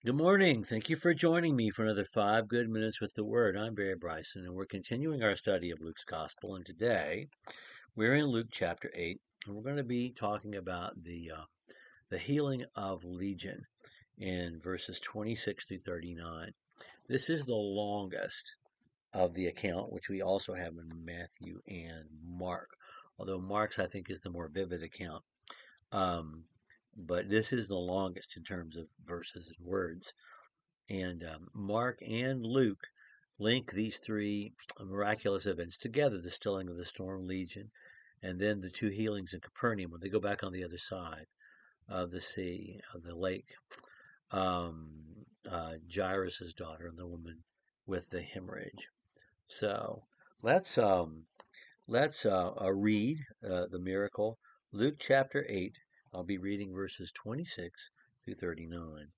Good morning. Thank you for joining me for another 5 good minutes with the Word. I'm Barry Bryson, and we're continuing our study of Luke's Gospel. And today we're in Luke chapter 8, and we're going to be talking about the healing of Legion in verses 26 through 39. This is the longest of the account, which we also have in Matthew and Mark, although Mark's, I think, is the more vivid account. But this is the longest in terms of verses and words. And Mark and Luke link these three miraculous events together: the stilling of the storm, Legion, and then the two healings in Capernaum when they go back on the other side of the sea, of the lake. Jairus' daughter and the woman with the hemorrhage. So let's read the miracle. Luke chapter 8. I'll be reading verses 26 through 39.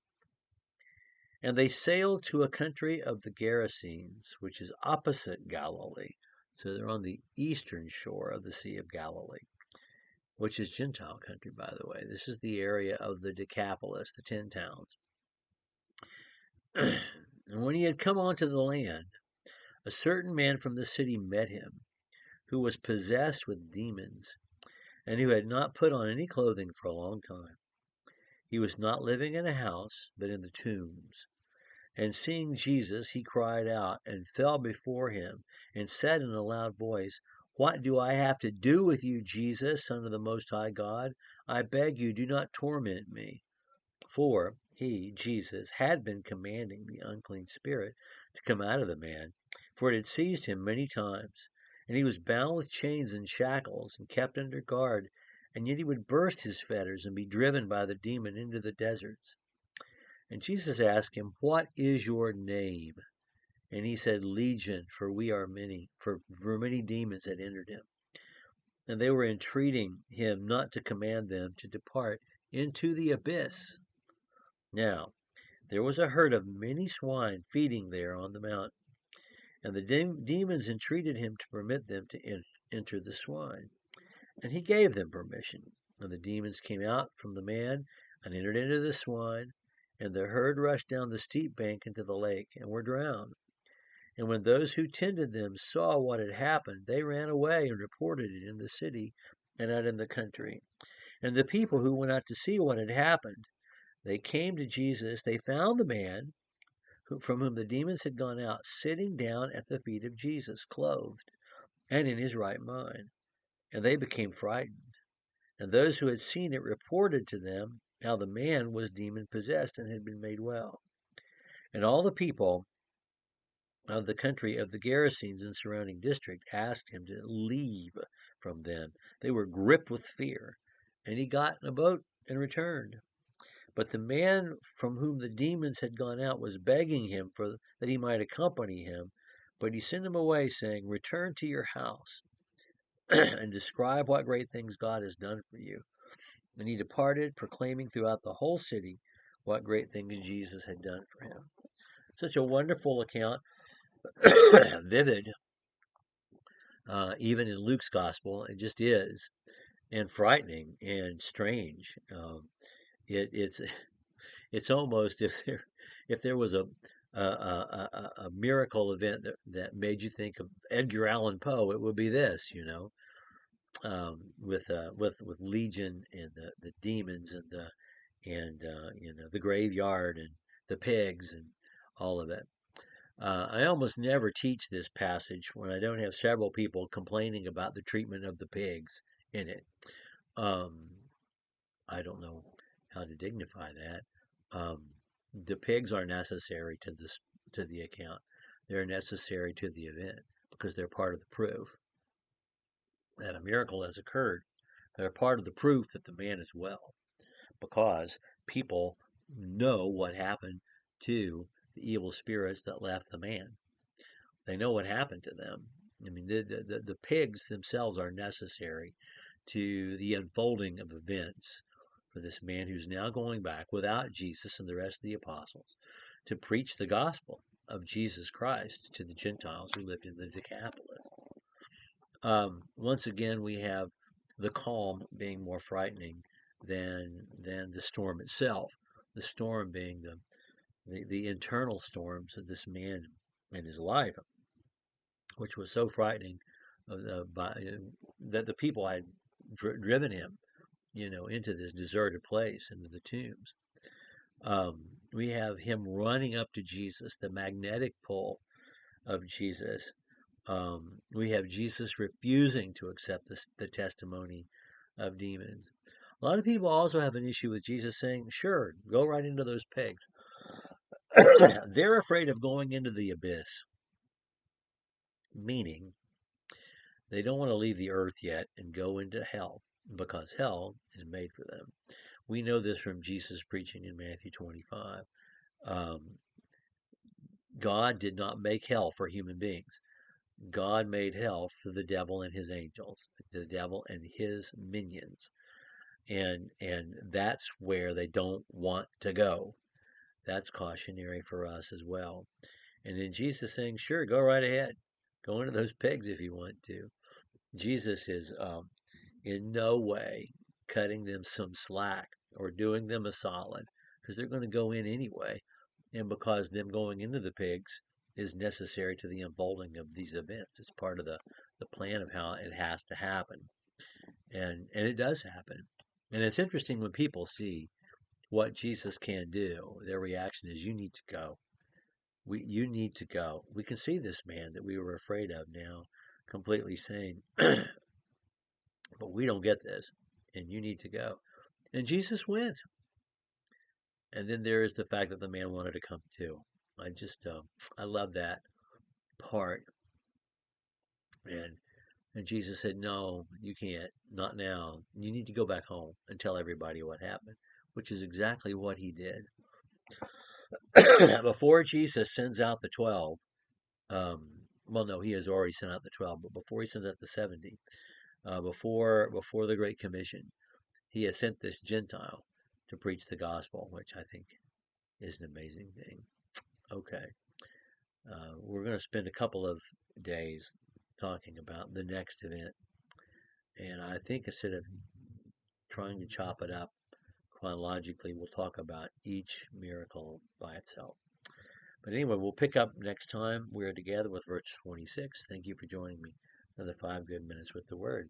And they sailed to a country of the Gerasenes, which is opposite Galilee. So they're on the eastern shore of the Sea of Galilee, which is Gentile country, by the way. This is the area of the Decapolis, the 10 towns. And when he had come onto the land, a certain man from the city met him, who was possessed with demons, and who had not put on any clothing for a long time. He was not living in a house, but in the tombs. And seeing Jesus, he cried out and fell before him and said in a loud voice, "What do I have to do with you, Jesus, Son of the Most High God? I beg you, do not torment me." For he, Jesus, had been commanding the unclean spirit to come out of the man, for it had seized him many times. And he was bound with chains and shackles and kept under guard, and yet he would burst his fetters and be driven by the demon into the deserts. And Jesus asked him, "What is your name?" And he said, "Legion, for we are many, for many demons had entered him." And they were entreating him not to command them to depart into the abyss. Now, there was a herd of many swine feeding there on the mount, and the demons entreated him to permit them to enter the swine. And he gave them permission. And the demons came out from the man and entered into the swine, and the herd rushed down the steep bank into the lake and were drowned. And when those who tended them saw what had happened, they ran away and reported it in the city and out in the country. And the people who went out to see what had happened, they came to Jesus. They found the man from whom the demons had gone out, sitting down at the feet of Jesus, clothed and in his right mind. And they became frightened. And those who had seen it reported to them how the man was demon possessed and had been made well. And all the people of the country of the Gerasenes and surrounding district asked him to leave from them. They were gripped with fear, and he got in a boat and returned. But the man from whom the demons had gone out was begging him that he might accompany him, but he sent him away, saying, "Return to your house and describe what great things God has done for you." And he departed, proclaiming throughout the whole city what great things Jesus had done for him. Such a wonderful account, vivid, even in Luke's gospel. It just is, and frightening and strange. It's it's almost if there was a miracle event that made you think of Edgar Allan Poe, it would be this, with Legion and the demons and the graveyard and the pigs and all of it. I almost never teach this passage when I don't have several people complaining about the treatment of the pigs in it. Um, I don't know how to dignify that. The pigs are necessary to the account. They're necessary to the event because they're part of the proof that a miracle has occurred. They're part of the proof that the man is well because people know what happened to the evil spirits that left the man. They know what happened to them. I mean, the pigs themselves are necessary to the unfolding of events for this man who's now going back without Jesus and the rest of the apostles to preach the gospel of Jesus Christ to the Gentiles who lived in the Decapolis. Once again, we have the calm being more frightening than the storm itself. The storm being the internal storms of this man in his life, which was so frightening, that the people had driven him, into this deserted place, into the tombs. We have him running up to Jesus, the magnetic pull of Jesus. We have Jesus refusing to accept the testimony of demons. A lot of people also have an issue with Jesus saying, sure, go right into those pigs. They're afraid of going into the abyss, meaning they don't want to leave the earth yet and go into hell because hell is made for them. We know this from Jesus preaching in Matthew 25. Um, God did not make hell for human beings. God made hell for the devil and his angels, the devil and his minions. And that's where they don't want to go. That's cautionary for us as well. And then Jesus saying, sure, go right ahead. Go into those pigs if you want to. Jesus is in no way cutting them some slack or doing them a solid because they're going to go in anyway. And because them going into the pigs is necessary to the unfolding of these events. It's part of the plan of how it has to happen. And it does happen. And it's interesting when people see what Jesus can do, their reaction is, you need to go. You need to go. We can see this man that we were afraid of now completely saying, but we don't get this, and you need to go. And Jesus went. And then there is the fact that the man wanted to come too. I just, I love that part. And and Jesus said, no, you can't, not now. You need to go back home and tell everybody what happened, which is exactly what he did. Before Jesus sends out the 12, well, no, he has already sent out the 12, but before he sends out the 70, before the Great Commission, he has sent this Gentile to preach the gospel, which I think is an amazing thing. Okay. We're going to spend a couple of days talking about the next event. And I think instead of trying to chop it up chronologically, we'll talk about each miracle by itself. But anyway, we'll pick up next time. We're together with verse 26. Thank you for joining me. Another 5 good minutes with the Word.